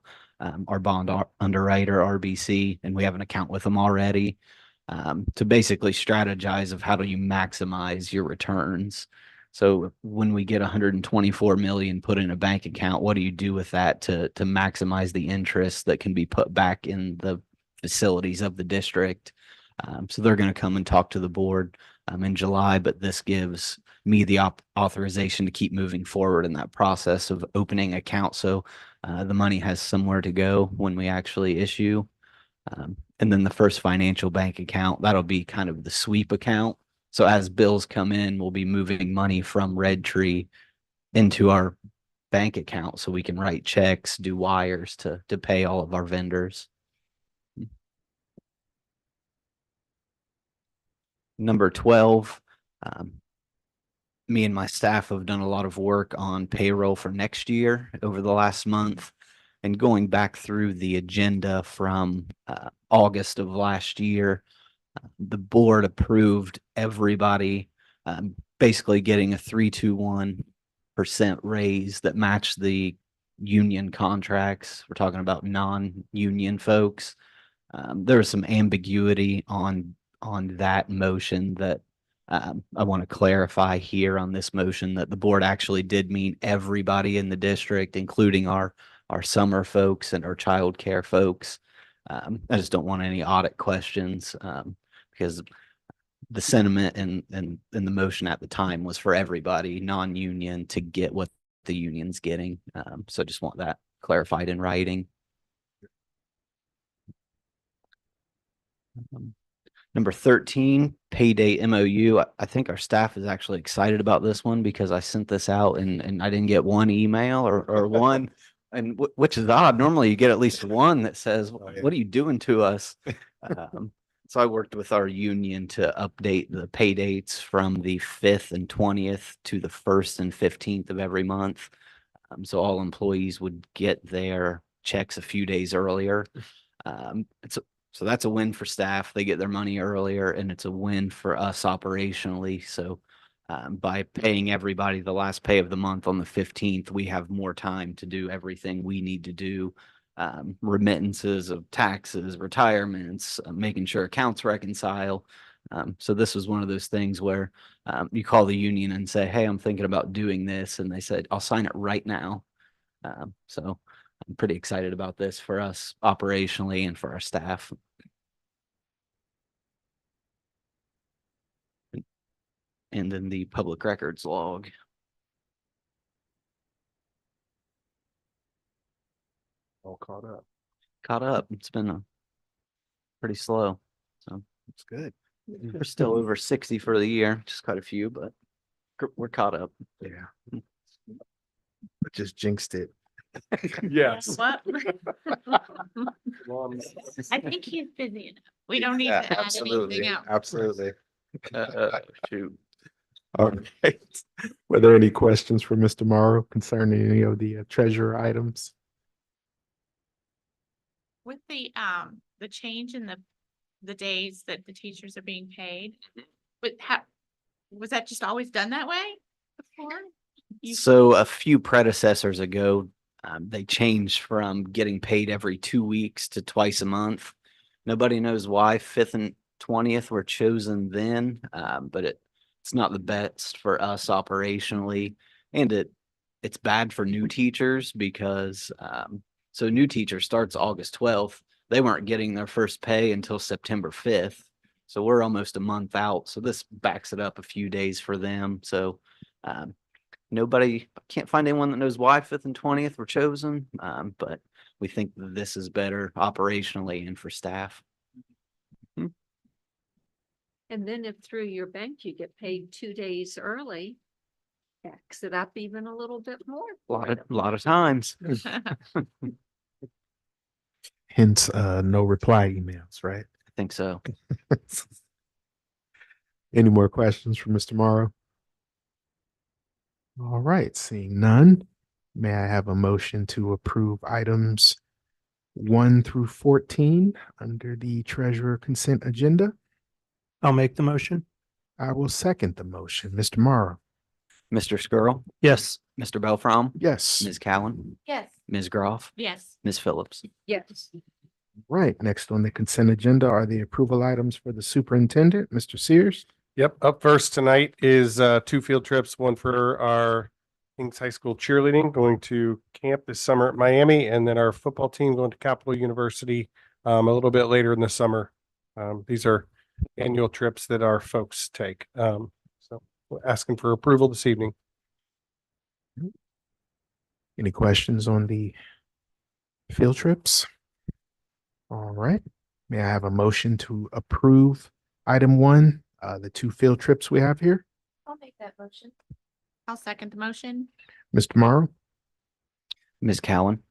our bond underwriter, RBC, and we have an account with them already to basically strategize of how do you maximize your returns. So when we get 124 million put in a bank account, what do you do with that to maximize the interest that can be put back in the facilities of the district. So they're going to come and talk to the board in July, but this gives me the authorization to keep moving forward in that process of opening accounts. So the money has somewhere to go when we actually issue. And then the first financial bank account, that'll be kind of the sweep account. So as bills come in, we'll be moving money from Red Tree into our bank account so we can write checks, do wires to pay all of our vendors. Number 12, me and my staff have done a lot of work on payroll for next year over the last month. And going back through the agenda from August of last year, the board approved everybody basically getting a 3.21% raise that matched the union contracts. We're talking about non-union folks. There was some ambiguity on that motion that I want to clarify here on this motion that the board actually did mean everybody in the district, including our summer folks and our childcare folks. I just don't want any audit questions because the sentiment and the motion at the time was for everybody, non-union, to get what the union's getting. So I just want that clarified in writing. Number 13, payday MOU. I think our staff is actually excited about this one because I sent this out and I didn't get one email or one, and which is odd. Normally you get at least one that says, what are you doing to us? So I worked with our union to update the pay dates from the 5th and 20th to the 1st and 15th of every month. So all employees would get their checks a few days earlier. So that's a win for staff. They get their money earlier, and it's a win for us operationally. So by paying everybody the last pay of the month on the 15th, we have more time to do everything we need to do. Remittances of taxes, retirements, making sure accounts reconcile. So this was one of those things where you call the union and say, hey, I'm thinking about doing this. And they said, I'll sign it right now. So I'm pretty excited about this for us operationally and for our staff. And then the public records log. All caught up. Caught up. It's been pretty slow. So It's good. we're still over 60 for the year, just quite a few, but we're caught up. Yeah. I just jinxed it. Yes. What? I think he's busy enough. We don't need to add anything else. Absolutely. Shoot. All right. Were there any questions for Mr. Morrow concerning any of the treasurer items? With the change in the days that the teachers are being paid, but was that just always done that way before? So a few predecessors ago, they changed from getting paid every 2 weeks to twice a month. Nobody knows why 5th and 20th were chosen then, but it's not the best for us operationally, and it's bad for new teachers because so new teacher starts August 12th. They weren't getting their first pay until September 5th. So we're almost a month out. So this backs it up a few days for them. So nobody, can't find anyone that knows why 5th and 20th were chosen. But we think that this is better operationally and for staff. And then if through your bank you get paid 2 days early, backs it up even a little bit more. A lot of times. Hence, no reply emails, right? I think so. Any more questions for Mr. Morrow? All right, seeing none, may I have a motion to approve items 1 through 14 under the treasurer consent agenda? I'll make the motion. I will second the motion. Mr. Morrow? Mr. Skrull, Yes. Mr. Belfrom, Yes. Ms. Cowan, Yes. Ms. Groff, Yes. Ms. Phillips. Yes. Right, next on the consent agenda are the approval items for the superintendent, Mr. Sears. Yep, up first tonight is 2 field trips, one for our Kings High School cheerleading, going to camp this summer at Miami, and then our football team going to Capital University a little bit later in the summer. These are annual trips that our folks take. So we're asking for approval this evening. Any questions on the field trips? All right. May I have a motion to approve item one, the two field trips we have here? I'll make that motion. I'll second the motion. Mr. Morrow? Ms. Cowan,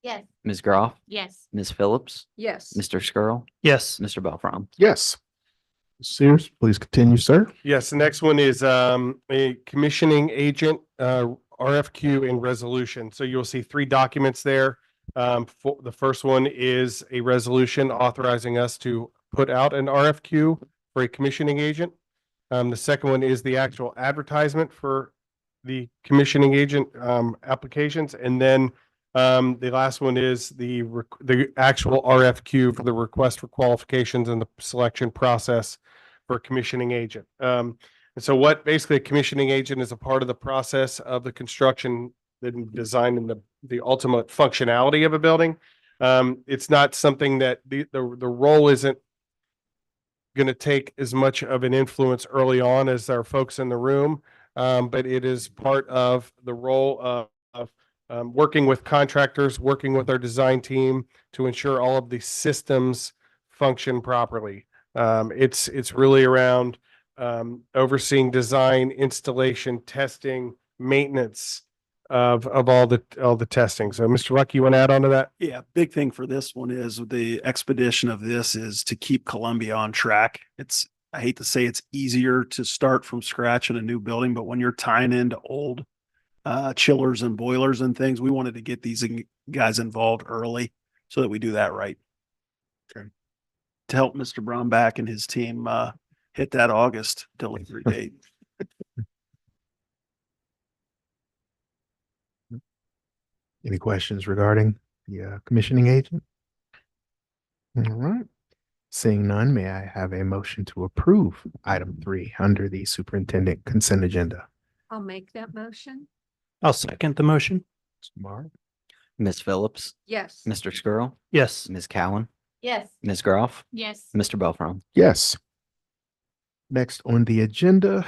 Yes. Ms. Groff, Yes. Ms. Phillips, Yes. Mr. Skirl, Yes. Mr. Belfron. Yes. Sears, please continue, sir. Yes, the next one is a commissioning agent, RFQ and resolution. So you'll see three documents there. The first one is a resolution authorizing us to put out an RFQ for a commissioning agent. The second one is the actual advertisement for the commissioning agent applications. And then the last one is the actual RFQ for the request for qualifications and the selection process for commissioning agent. And so what basically a commissioning agent is a part of the process of the construction, the design and the ultimate functionality of a building. It's not something that the role isn't going to take as much of an influence early on as our folks in the room. But it is part of the role of working with contractors, working with our design team to ensure all of the systems function properly. It's really around overseeing design, installation, testing, maintenance of all the testing. So Mr. Lucky, you want to add on to that? Yeah, big thing for this one is the expedition of this is to keep Columbia on track. I hate to say it's easier to start from scratch in a new building, but when you're tying into old chillers and boilers and things, we wanted to get these guys involved early so that we do that right. Okay. To help Mr. Brownback and his team hit that August delivery date. Any questions regarding the commissioning agent? All right. Seeing none, may I have a motion to approve item three under the superintendent consent agenda? I'll make that motion. I'll second the motion. Mr. Morrow? Ms. Phillips, Yes. Mr. Skirl, Yes. Ms. Cowan, Yes. Ms. Groff, Yes. Mr. Belfron. Yes. Next on the agenda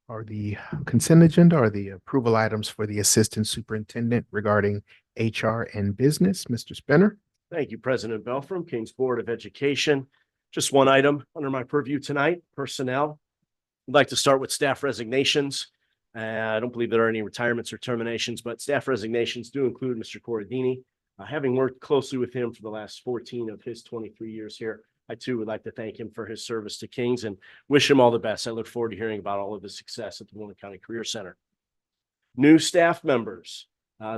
are the consent agenda are the approval items for the assistant superintendent regarding HR and business. Mr. Spinner? Thank you, President Belfram, Kings Board of Education. Just one item under my purview tonight, personnel. I'd like to start with staff resignations. I don't believe there are any retirements or terminations, but staff resignations do include Mr. Corradini. Having worked closely with him for the last 14 of his 23 years here, I too would like to thank him for his service to Kings and wish him all the best. I look forward to hearing about all of his success at the Warren County Career Center. New staff members.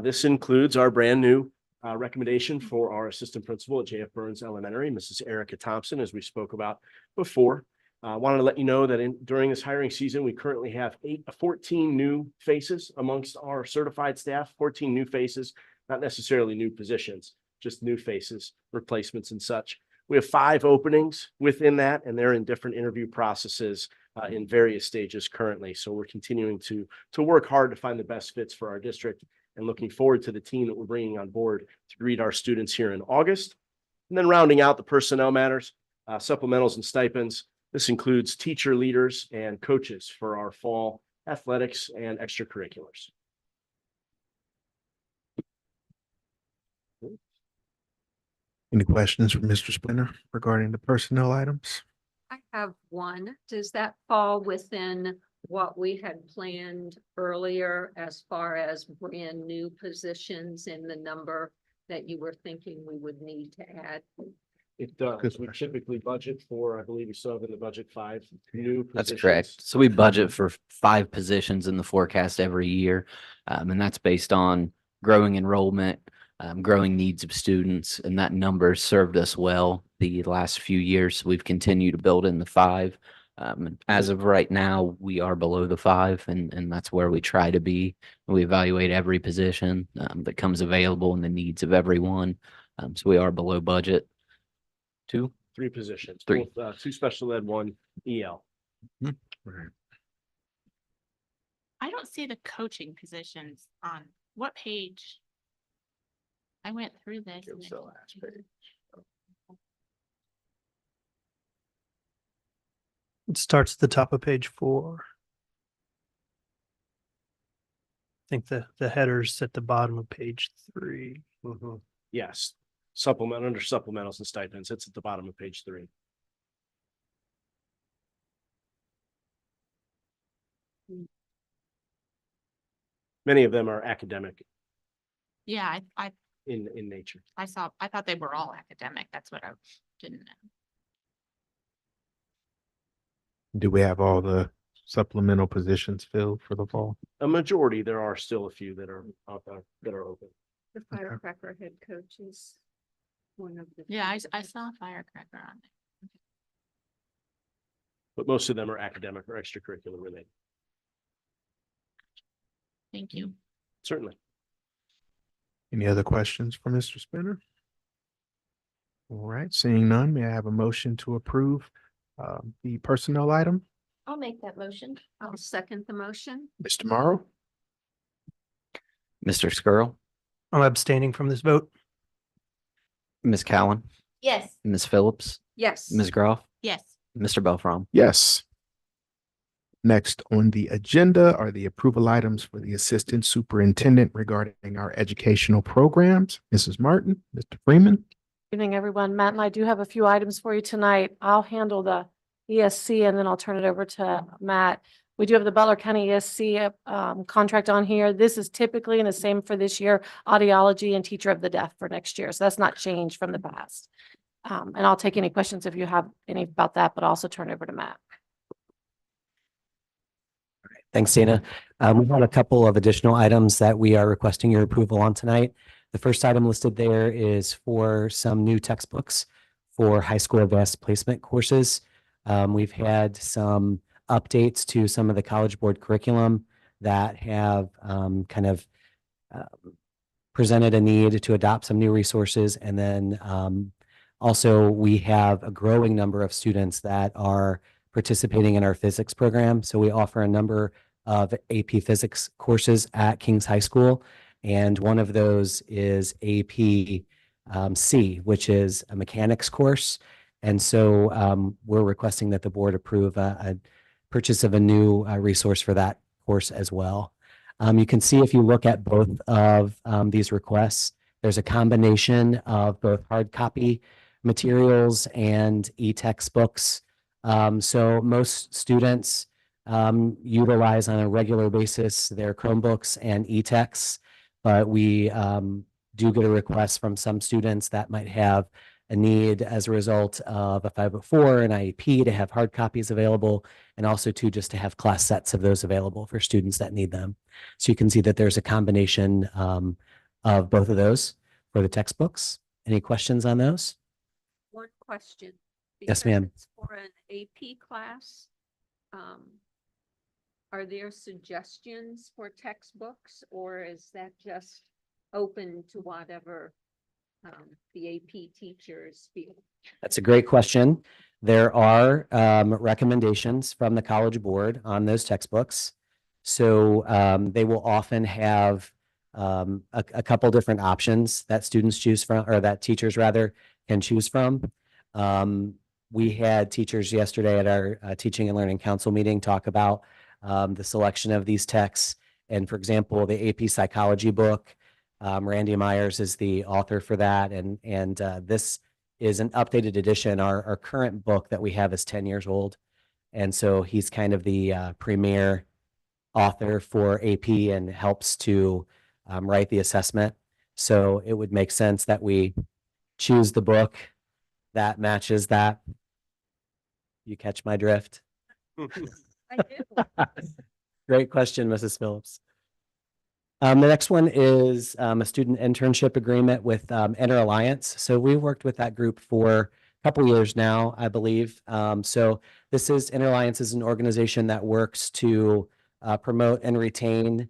This includes our brand new recommendation for our assistant principal at JF Burns Elementary, Mrs. Erica Thompson, as we spoke about before. I wanted to let you know that during this hiring season, we currently have 14 new faces amongst our certified staff, 14 new faces, not necessarily new positions, just new faces, replacements and such. We have 5 openings within that, and they're in different interview processes in various stages currently. So we're continuing to work hard to find the best fits for our district and looking forward to the team that we're bringing on board to greet our students here in August. And then rounding out the personnel matters, supplementals and stipends. This includes teacher leaders and coaches for our fall athletics and extracurriculars. Any questions from Mr. Spinner regarding the personnel items? I have one. Does that fall within what we had planned earlier as far as brand new positions in the number that you were thinking we would need to add? It does. Good We question. typically budget for, I believe you saw in the budget, 5 new That's positions. correct. So we budget for 5 positions in the forecast every year. And that's based on growing enrollment, growing needs of students, and that number served us well the last few years. We've continued to build in the 5. As of right now, we are below the 5, and that's where we try to be. We evaluate every position that comes available and the needs of everyone. So we are below budget. 2. 3 positions. 3. Both, 2 special ed, 1 EL. Right. I don't see the coaching positions on what page? I went through this. It was the last page. It starts at the top of page 4. I think the header's at the bottom of page 3. Mhm. Yes, supplement under supplementals and stipends. It's at the bottom of page 3. Many of them are academic Yeah, in nature. I thought they were all academic. That's what I didn't know. Do we have all the supplemental positions filled for the fall? A majority, there are still a few that are out there that are open. The firecracker head coach is one of the. Yeah, I saw a firecracker on there. But most of them are academic or extracurricular related. Thank you. Certainly. Any other questions for Mr. Spinner? All right, seeing none, may I have a motion to approve the personnel item? I'll make that motion. I'll second the motion. Mr. Morrow? Mr. Skirl, I'm abstaining from this vote. Ms. Cowan, Yes. Ms. Phillips, Yes. Ms. Groff, Yes. Mr. Belfrom. Yes. Next on the agenda are the approval items for the Assistant Superintendent regarding our educational programs. Mrs. Martin, Mr. Freeman. Evening, everyone. Matt and I do have a few items for you tonight. I'll handle the ESC and then I'll turn it over to Matt. We do have the Butler County ESC contract on here. This is typically, and the same for this year, audiology and teacher of the deaf for next year. So that's not changed from the past. And I'll take any questions if you have any about that, but also turn it over to Matt. Thanks, Dana. We've got a couple of additional items that we are requesting your approval on tonight. The first item listed there is for some new textbooks for high school advanced placement courses. We've had some updates to some of the College Board curriculum that have presented a need to adopt some new resources. And then also we have a growing number of students that are participating in our physics program. So we offer a number of AP physics courses at Kings High School. And one of those is AP C, which is a mechanics course. And so we're requesting that the board approve a purchase of a new resource for that course as well. You can see if you look at both of these requests, there's a combination of both hard copy materials and e-textbooks. So most students utilize on a regular basis their Chromebooks and e-texts, but we do get a request from some students that might have a need as a result of a 504 and IEP to have hard copies available, and also to just to have class sets of those available for students that need them. So you can see that there's a combination of both of those for the textbooks. Any questions on those? One question. Yes, because ma'am. it's for an AP class. Are there suggestions for textbooks, or is that just open to whatever the AP teachers feel? That's a great question. There are recommendations from the College Board on those textbooks. So they will often have a couple different options that students choose from, or that teachers rather can choose from. We had teachers yesterday at our Teaching and Learning Council meeting talk about the selection of these texts. And for example, the AP Psychology book, Randy Myers is the author for that. And this is an updated edition. Our current book that we have is 10 years old. And so he's kind of the premier author for AP and helps to write the assessment. So it would make sense that we choose the book that matches that. You catch my drift? I do. Great question, Mrs. Phillips. The next one is a student internship agreement with Enter Alliance. So we worked with that group for a couple years now, I believe. So this is Enter Alliance is an organization that works to promote and retain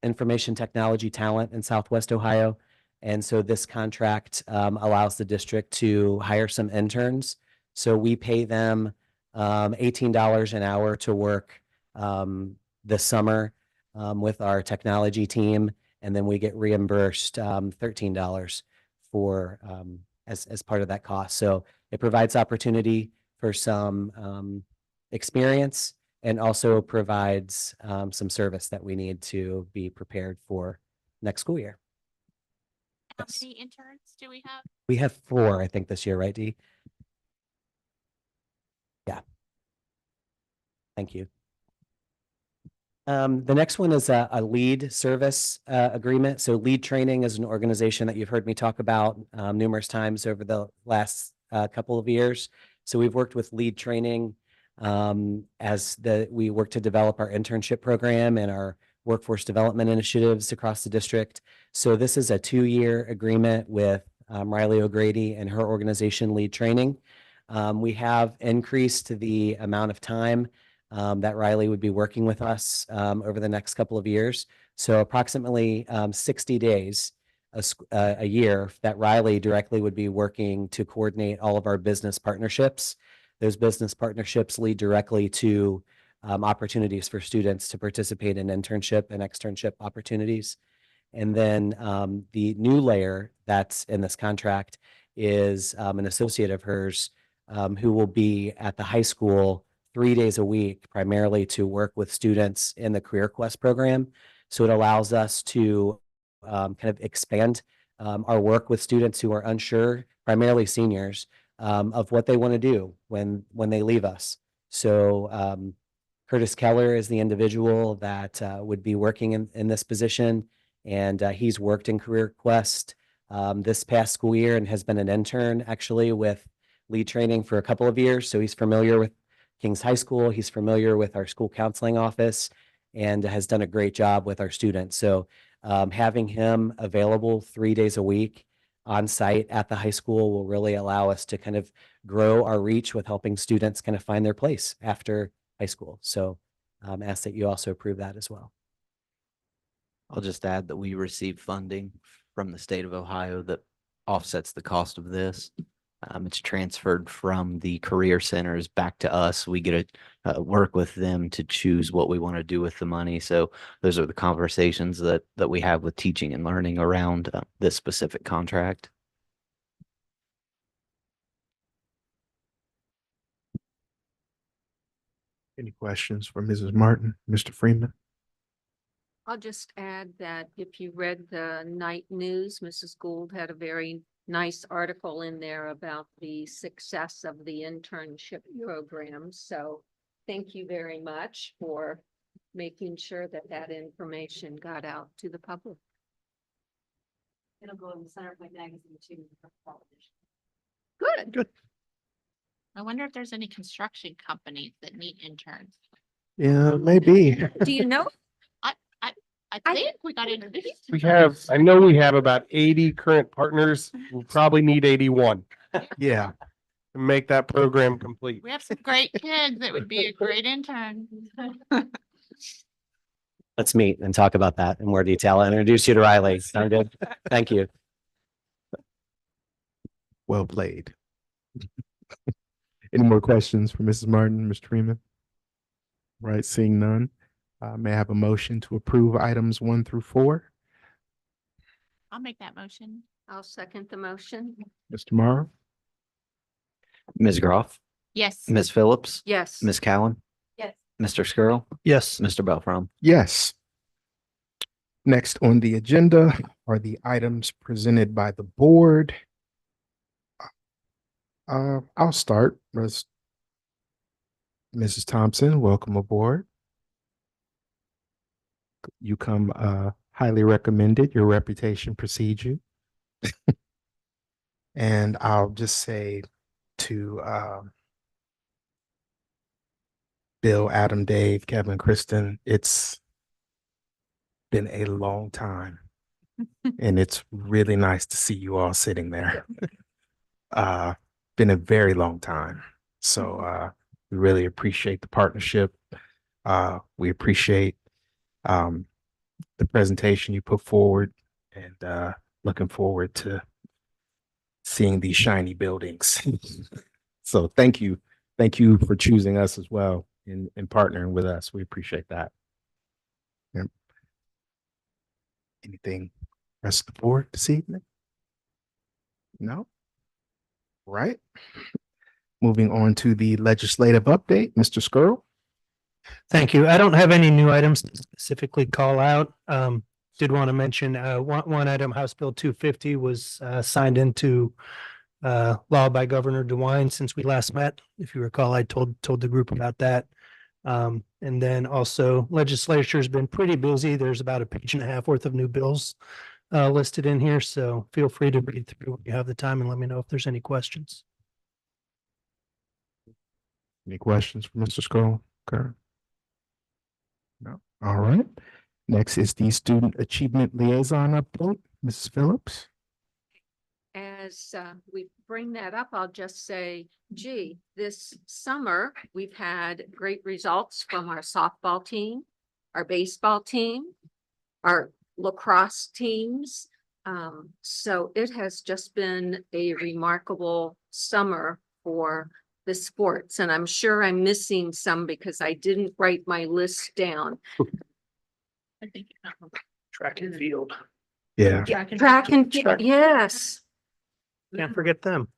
information technology talent in Southwest Ohio. And so this contract allows the district to hire some interns. So we pay them $18 an hour to work this summer with our technology team, and then we get reimbursed $13 for as part of that cost. So it provides opportunity for some experience and also provides some service that we need to be prepared for next school year. How Yes. many interns do we have? We have 4, I think, this year, right, Dee? Yeah. Thank you. The next one is a lead service agreement. So Lead Training is an organization that you've heard me talk about numerous times over the last couple of years. So we've worked with Lead Training we work to develop our internship program and our workforce development initiatives across the district. So this is a 2-year agreement with Riley O'Grady and her organization, Lead Training. We have increased the amount of time that Riley would be working with us over the next couple of years. So approximately 60 days a year that Riley directly would be working to coordinate all of our business partnerships. Those business partnerships lead directly to opportunities for students to participate in internship and externship opportunities. And then the new layer that's in this contract is an associate of hers who will be at the high school 3 days a week, primarily to work with students in the Career Quest program. So it allows us to kind of expand our work with students who are unsure, primarily seniors, of what they want to do when they leave us. So Curtis Keller is the individual that would be working in this position, and he's worked in Career Quest this past school year and has been an intern actually with Lead Training for a couple of years. So he's familiar with Kings High School. He's familiar with our school counseling office and has done a great job with our students. So having him available 3 days a week on site at the high school will really allow us to kind of grow our reach with helping students kind of find their place after high school. So ask that you also approve that as well. I'll just add that we receive funding from the state of Ohio that offsets the cost of this. It's transferred from the career centers back to us. We get to work with them to choose what we want to do with the money. So those are the conversations that we have with teaching and learning around this specific contract. Any questions for Mrs. Martin, Mr. Freeman? I'll just add that if you read the night news, Mrs. Gould had a very nice article in there about the success of the internship program. So thank you very much for making sure that that information got out to the public. It'll go in the Centerpoint magazine too. Good. Good. I wonder if there's any construction companies that need interns. Yeah, maybe. Do you know? I think we got introduced. I know we have about 80 current partners. We'll probably need 81 Yeah. to make that program complete. We have some great kids that would be a great intern. Let's meet and talk about that in more detail. I'll introduce you to Riley. Sound good? Thank you. Well played. Any more questions for Mrs. Martin, Mr. Freeman? Right, seeing none. May I have a motion to approve items 1 through 4? I'll make that motion. I'll second the motion. Mr. Morrow? Ms. Groff, Yes. Ms. Phillips, Yes. Ms. Cowan, Yes. Mr. Skirl, Yes. Mr. Belfrom. Yes. Next on the agenda are the items presented by the board. I'll start. Mrs. Thompson, welcome aboard. You come highly recommended. Your reputation precedes you. And I'll just say to Bill, Adam, Dave, Kevin, Kristen, it's been a long time. And it's really nice to see you all sitting there. Been a very long time. So we really appreciate the partnership. We appreciate the presentation you put forward, and looking forward to seeing these shiny buildings. So thank you. Thank you for choosing us as well and partnering with us. We appreciate that. Yep. Anything rest of the board this evening? No? Right. moving on to the legislative update, Mr. Skrull. Thank you. I don't have any new items to specifically call out. Did want to mention, one item, House Bill 250 was, signed into, law by Governor DeWine since we last met. If you recall, I told the group about that. And then also legislature's been pretty busy. There's about a page and a half worth of new bills, listed in here. So feel free to read through when you have the time and let me know if there's any questions. Any questions for Mr. Skrull? Okay. No. All right. Next is the Student Achievement Liaison update, Mrs. Phillips. As we bring that up, I'll just say, gee, this summer, we've had great results from our softball team, our baseball team, our lacrosse teams. So it has just been a remarkable summer for the sports, and I'm sure I'm missing some because I didn't write my list down. I think. Track and field. Yeah. Track and, yes. Can't forget them.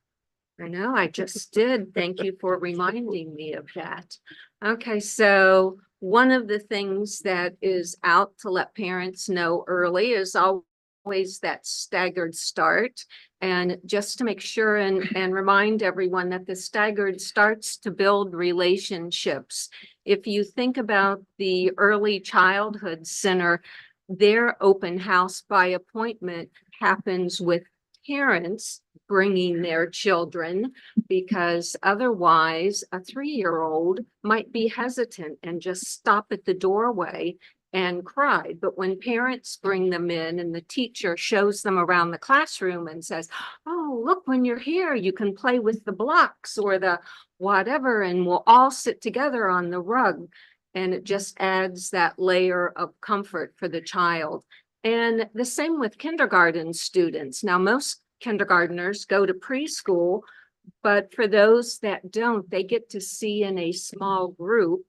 I know, I just did. Thank you for reminding me of that. Okay, so one of the things that is out to let parents know early is always that staggered start. And just to make sure and remind everyone that the staggered starts to build relationships. If you think about the early childhood center, their open house by appointment happens with parents bringing their children, because otherwise a 3-year-old might be hesitant and just stop at the doorway and cry. But when parents bring them in and the teacher shows them around the classroom and says, oh, look, when you're here, you can play with the blocks or the whatever, and we'll all sit together on the rug. And it just adds that layer of comfort for the child. And the same with kindergarten students. Now, most kindergartners go to preschool, but for those that don't, they get to see in a small group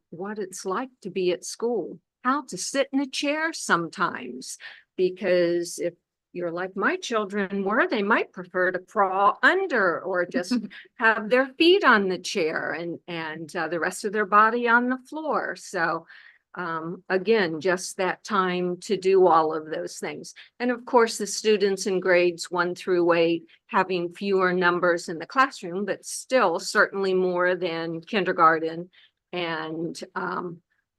what it's like to be at school, how to sit in a chair sometimes, because if you're like my children were, they might prefer to crawl under or just have their feet on the chair and the rest of their body on the floor. So again, just that time to do all of those things. And of course, the students in grades 1 through 8 having fewer numbers in the classroom, but still certainly more than kindergarten and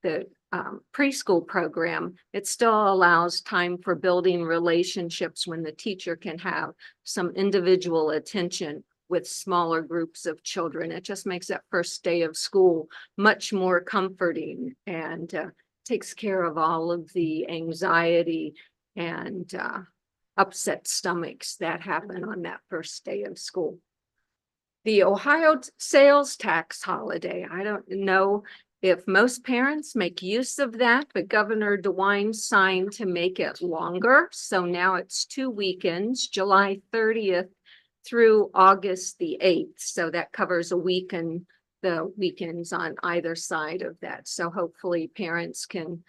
the preschool program. It still allows time for building relationships when the teacher can have some individual attention with smaller groups of children. It just makes that first day of school much more comforting and takes care of all of the anxiety and upset stomachs that happen on that first day of school. The Ohio sales tax holiday, I don't know if most parents make use of that, but Governor DeWine signed to make it longer. So now it's 2 weekends, July 30th through August the 8th. So that covers a week and the weekends on either side of that. So hopefully parents can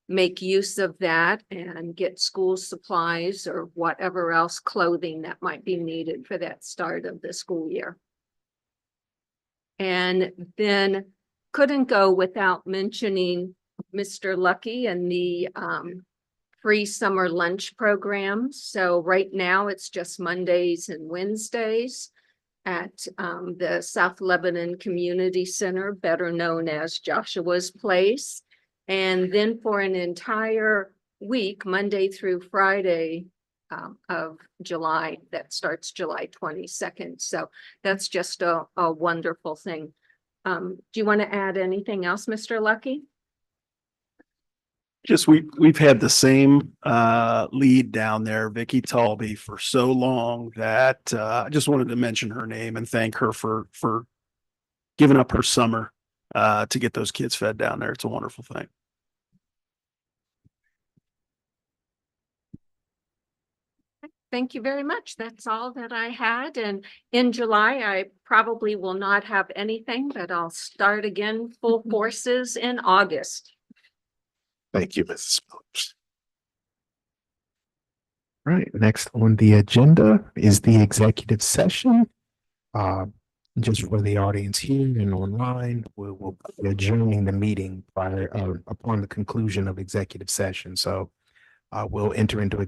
make use of that and get school supplies or whatever else clothing that might be needed for that start of the school year. And then couldn't go without mentioning Mr. Lucky and the free summer lunch programs. So right now it's just Mondays and Wednesdays at the South Lebanon Community Center, better known as Joshua's Place. And then for an entire week, Monday through Friday of July, that starts July 22nd. So that's just a wonderful thing. Do you want to add anything else, Mr. Lucky? Just we've had the same lead down there, Vicky Talby, for so long that I just wanted to mention her name and thank her for giving up her summer to get those kids fed down there. It's a wonderful thing. Thank you very much. That's all that I had. And in July, I probably will not have anything, but I'll start again full forces in August. Thank you, Mrs. Phillips. Right, next on the agenda is the executive session. Just for the audience here and online, we'll be adjourning the meeting prior, upon the conclusion of executive session. So we'll enter into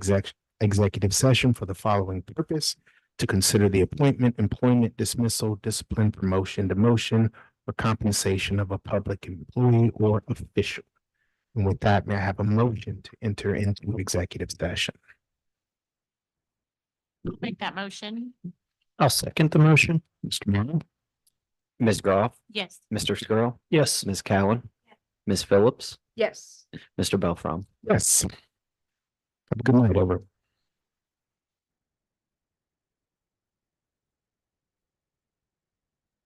executive session for the following purpose: to consider the appointment, employment, dismissal, discipline, promotion, demotion, or compensation of a public employee or official. And with that, may I have a motion to enter into executive session? Make that motion. I'll second the motion. Mr. Morrow? Ms. Groff, Yes. Mr. Skrull, Yes. Ms. Cowan, Ms. Phillips, Yes. Mr. Belfrom. Yes. Have a good night, over.